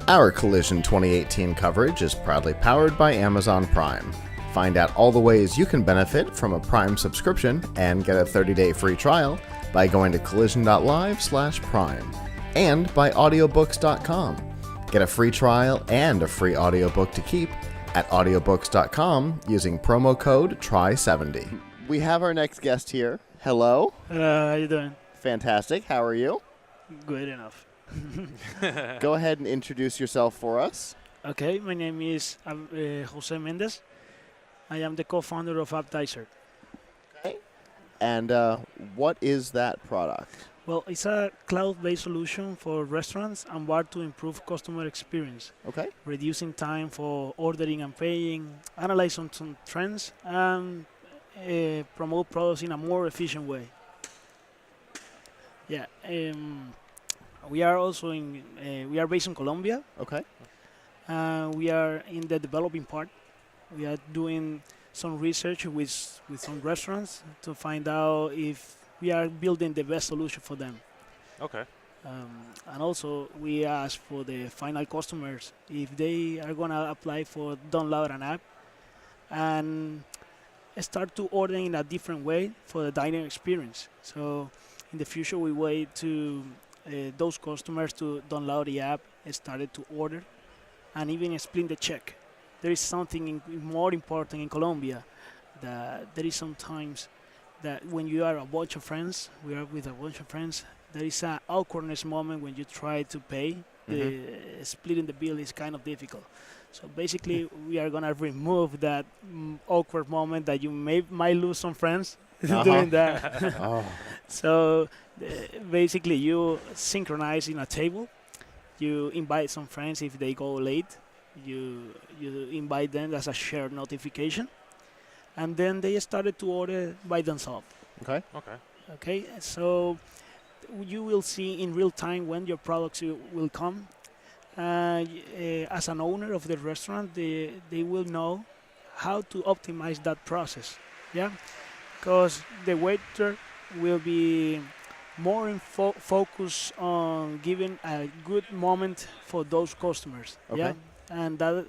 Our Collision 2018 coverage is proudly powered by Amazon Prime. Find out all the ways you can benefit from a Prime subscription and get a 30-day free trial by going to collision.live/prime and by audiobooks.com. Get a free trial and a free audiobook to keep at audiobooks.com using promo code TRY70. We have our next guest here. Hello. How you doing? Fantastic. How are you? Good enough. Go ahead and introduce yourself for us. Okay, my name is Jose Mendez. I am the co-founder of apptaizer. Okay. And what is that product? Well, it's a cloud-based solution for restaurants and bars to improve customer experience. Okay. Reducing time for ordering and paying, analyze some trends, and promote products in a more efficient way. Yeah. We are also we are based in Colombia. Okay. We are in the developing part. We are doing some research with some restaurants to find out if we are building the best solution for them. Okay. And also we ask for the final customers if they are gonna apply for download an app and start to order in a different way for the dining experience. So in the future we wait to those customers to download the app and started to order and even split the check. There is something more important in Colombia, that there is sometimes that when you are a bunch of friends, we are with a bunch of friends, there is an awkwardness moment when you try to pay. Splitting the bill is kind of difficult. So basically we are gonna remove that awkward moment that you might lose some friends doing that. So basically you synchronize in a table, you invite some friends if they go late, you invite them as a shared notification, and then they started to order by themselves. Okay. Okay, so you will see in real time when your products will come. As an owner of the restaurant, they will know how to optimize that process. Yeah, because the waiter will be more in focus on giving a good moment for those customers. Okay. Yeah, and that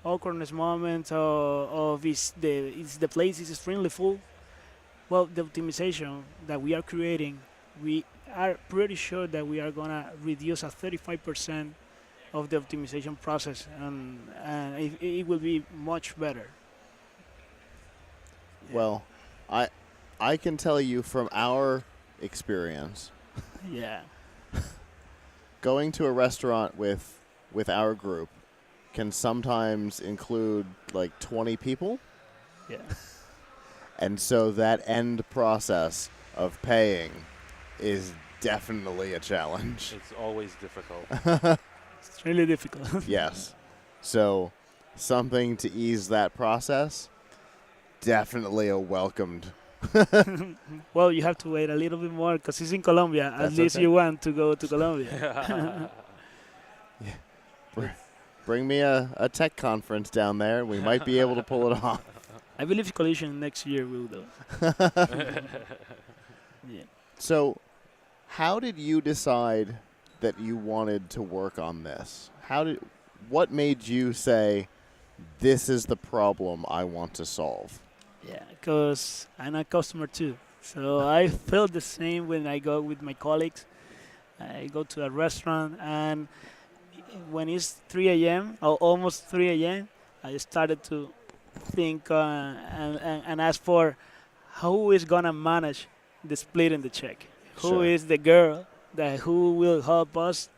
awkwardness moment of is the place is extremely full. Well, the optimization that we are creating, we are pretty sure that we are gonna reduce a 35% of the optimization process, and it will be much better. Well, I can tell you from our experience, Yeah. going to a restaurant with our group can sometimes include like 20 people. Yeah. And so that end process of paying is definitely a challenge. It's always difficult. It's really difficult. Yes. So something to ease that process, definitely a welcomed. Well, you have to wait a little bit more because it's in Colombia. That's At least okay. you want to go to Colombia. Bring me a tech conference down there. We might be able to pull it off. I believe Collision next year will do. Yeah. So how did you decide that you wanted to work on this? What made you say, this is the problem I want to solve? Yeah, because I'm a customer too. So I feel the same when I go with my colleagues. I go to a restaurant, and when it's 3 a.m. or almost 3 a.m., I started to think and ask for who is going to manage the split in the check. Who Sure. is the girl who will help us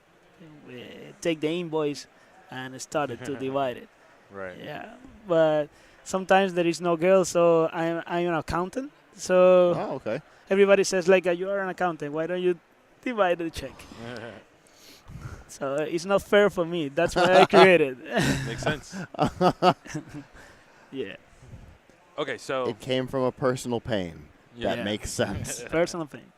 take the invoice, and started to divide it. Right. Yeah, but sometimes there is no girl, so I'm an accountant. So Oh, okay. everybody says like, you are an accountant. Why don't you divide the check? So it's not fair for me. That's why I created. Makes sense. Yeah, Okay, so It came from a personal pain. yeah. That makes sense. personal thing.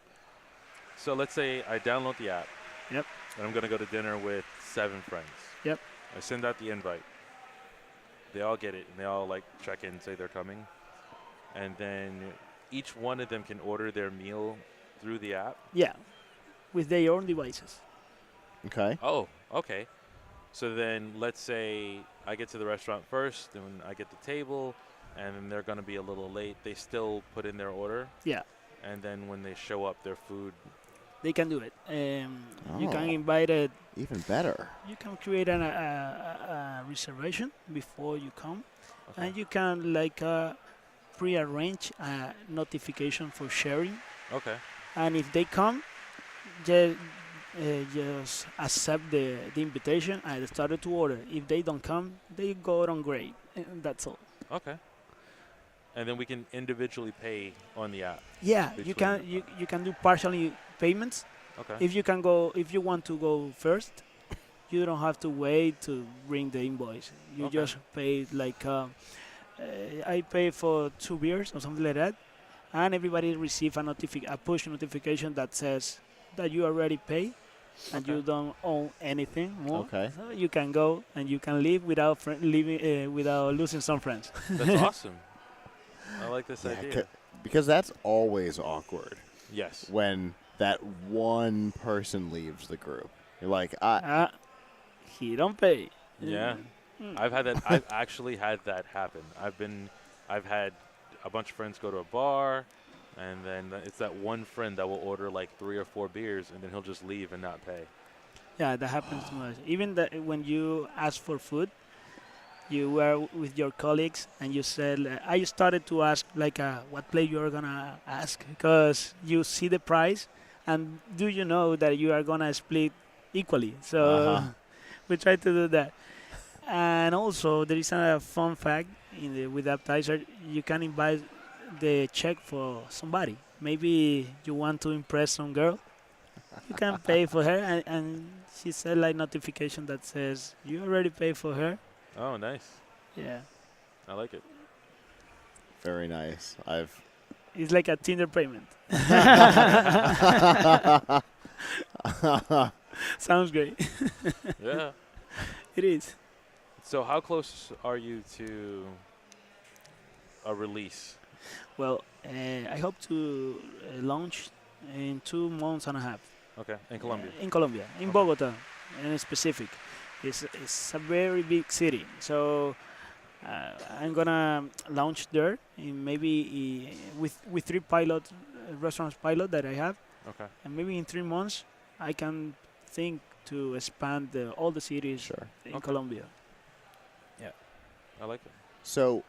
So let's say I download the app. Yep. And I'm gonna go to dinner with 7 friends. Yep. I send out the invite. They all get it, and they all like check in, say they're coming, and then each one of them can order their meal through the app. Yeah, with their own devices. Okay. Oh, okay. So then, let's say I get to the restaurant first, and I get the table, and then they're going to be a little late. They still put in their order, Yeah, and then when they show up, their food. they can do it. You can Oh. invite it. Even better. You can create a reservation before you come, Okay. and you can pre-arrange a notification for sharing. Okay. And if they come, just, just accept the invitation and started to order. If they don't come, they go on grade. And that's all. Okay. And then we can individually pay on the app. Yeah, Between- you can do partially payments. Okay. If you want to go first, you don't have to wait to bring the invoice. You Okay. just pay I pay for 2 beers or something like that, and everybody receive a push notification that says that you already paid and you Okay. don't own anything more. Okay. So you can go and you can leave without without losing some friends. That's awesome. I like this Yeah, idea. because that's always awkward Yes. when that one person leaves the group. You're like, He don't pay. Yeah. Mm. I've had that. I've actually had that happen. I've had a bunch of friends go to a bar, and then it's that one friend that will order like 3 or 4 beers, and then he'll just leave and not pay. Yeah, that happens too much. Even when you ask for food, you were with your colleagues and you said, I started to ask what plate you are gonna ask because you see the price, and do you know that you are gonna split equally? So Uh-huh. we try to do that. And also there is a fun fact with appetizer. You can invite the check for somebody. Maybe you want to impress some girl. You can pay for her, and she said notification that says you already paid for her. Oh, nice. Yeah, I like it. very nice. I've it's like a Tinder payment. Sounds great. Yeah. It is. So how close are you to a release? Well, I hope to launch in 2 months and a half. Okay. In Colombia. In Colombia, in Okay. Bogota, in specific. It's a very big city, so I'm gonna launch there in maybe with 3 restaurants pilot that I have, Okay. and maybe in 3 months I can think to expand all the cities sure. in Okay. Colombia. I like it. So,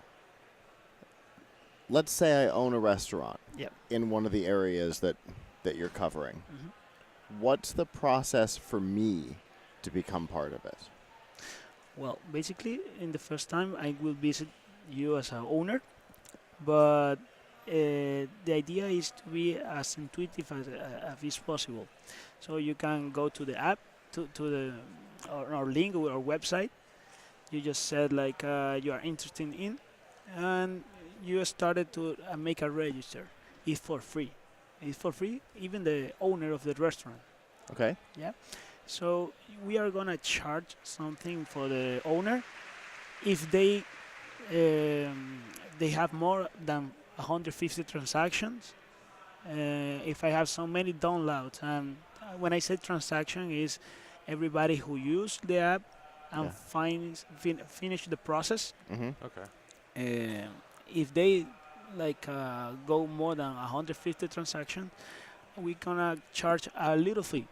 let's say I own a restaurant Yep. in one of the areas that you're covering. Mhm. What's the process for me to become part of it? Well, basically, in the first time I will visit you as an owner, but the idea is to be as intuitive as is possible. So you can go to the app, to our link or our website. You just said you are interested in, and you started to make a register. It's for free. It's for free, even the owner of the restaurant. Okay. So we are gonna charge something for the owner if they have more than 150 transactions. If I have so many downloads, and when I say transaction, is everybody who used the app and Yeah. finish the process. Mm-hmm. Okay. If they go more than 150 transactions, we're gonna charge a little fee.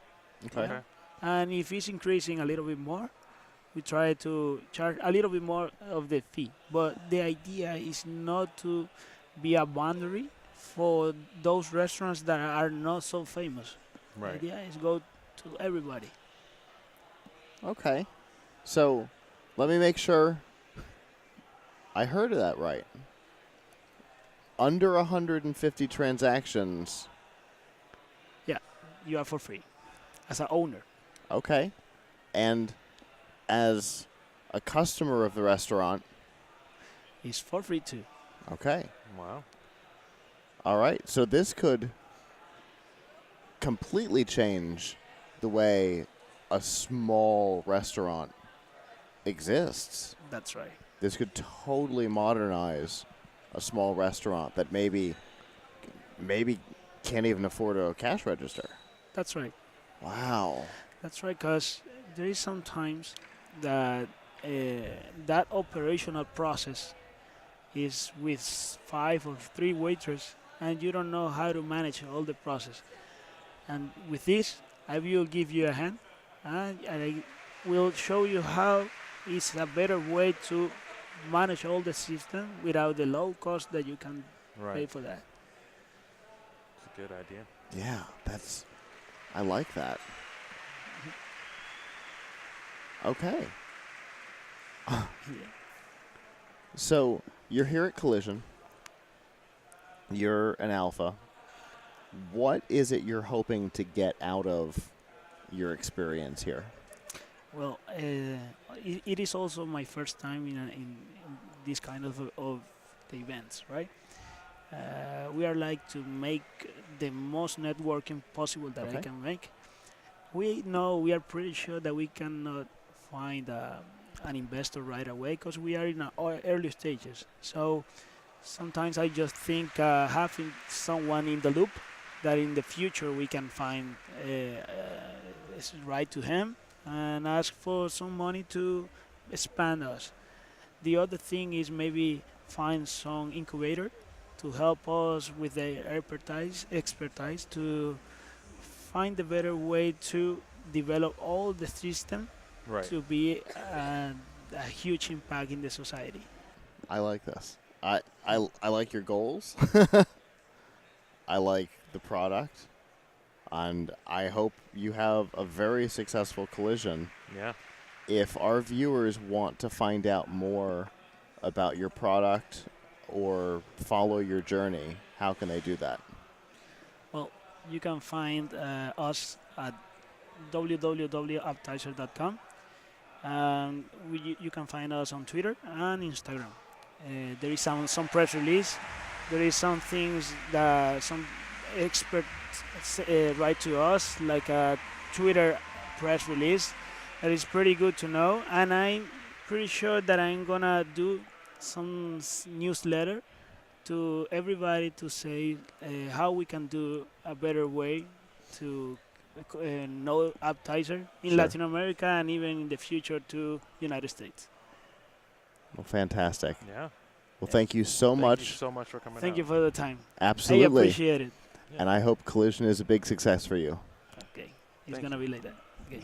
Okay. Yeah. And if it's increasing a little bit more, we try to charge a little bit more of the fee. But the idea is not to be a boundary for those restaurants that are not so famous. The Right. idea is go to everybody. Okay. So, let me make sure I heard that right. Under 150 transactions. You are for free as an owner. Okay. And as a customer of the restaurant. It's for free too. Okay. Wow. All right. So this could completely change the way a small restaurant exists. That's right. This could totally modernize a small restaurant that maybe can't even afford a cash register. That's right. Wow. That's right, because there is sometimes that that operational process is with 5 or 3 waiters, and you don't know how to manage all the process. And with this, I will give you a hand, and I will show you how is a better way to manage all the system without the low cost that you can pay Right. for that. It's a good idea. Yeah, I like that. Okay. Yeah. So you're here at Collision. You're an alpha. What is it you're hoping to get out of your experience here? Well, it is also my first time in this kind of the events, right? We are like to make the most networking possible that I Okay. can make. We know, we are pretty sure that we cannot find an investor right away because we are in our early stages. So sometimes I just think having someone in the loop that in the future we can find is right to him and ask for some money to expand us. The other thing is maybe find some incubator to help us with their expertise to find a better way to develop all the system Right. to be a huge impact in the society. I like this. I like your goals. I like the product. And I hope you have a very successful Collision. Yeah. If our viewers want to find out more about your product or follow your journey, how can they do that? Well, you can find us at www.apptaizer.com. You can find us on Twitter and Instagram. There is some press release. There is some things that some experts write to us, like a Twitter press release. That is pretty good to know. And I'm pretty sure that I'm gonna do some newsletter to everybody to say how we can do a better way to know apptaizer in Sure. Latin America and even in the future to United States. Well, fantastic. Yeah. Well, thank you so Thank much. you so much for coming Thank out. you for the time. I Absolutely. appreciate it. And I hope Collision is a big success for you. Okay, it's Thank gonna you. be like that. Okay.